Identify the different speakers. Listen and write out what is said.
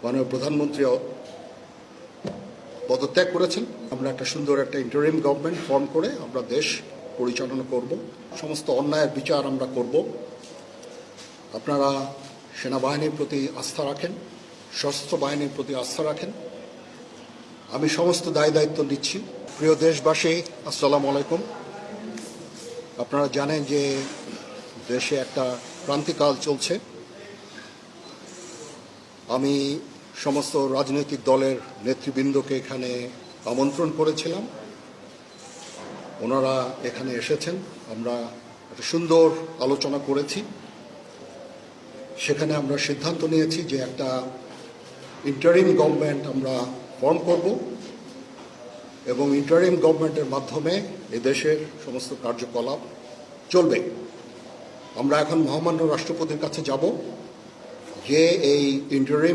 Speaker 1: মাননীয় প্রধানমন্ত্রী পদত্যাগ করেছেন। আমরা একটা সুন্দর একটা ইন্টারিম গভর্নমেন্ট ফর্ম করে আমরা দেশ পরিচালনা করব, সমস্ত অন্যায়ের বিচার আমরা করব। আপনারা সেনাবাহিনীর প্রতি আস্থা রাখেন, সশস্ত্র বাহিনীর প্রতি আস্থা রাখেন। আমি সমস্ত দায়িত্ব নিচ্ছি। প্রিয় দেশবাসী, আসসালামু আলাইকুম। আপনারা জানেন যে দেশে একটা ক্রান্তিকাল চলছে। আমি সমস্ত রাজনৈতিক দলের নেতৃবৃন্দকে এখানে আমন্ত্রণ করেছিলাম, ওনারা এখানে এসেছেন। আমরা একটা সুন্দর আলোচনা করেছি। সেখানে আমরা সিদ্ধান্ত নিয়েছি যে একটা ইন্টারিম গভর্নমেন্ট আমরা ফর্ম করব এবং ইন্টারিম গভর্নমেন্টের মাধ্যমে এদেশের সমস্ত কার্যকলাপ চলবে। আমরা এখন মহামান্য রাষ্ট্রপতির কাছে যাব যে এই ইন্টারিম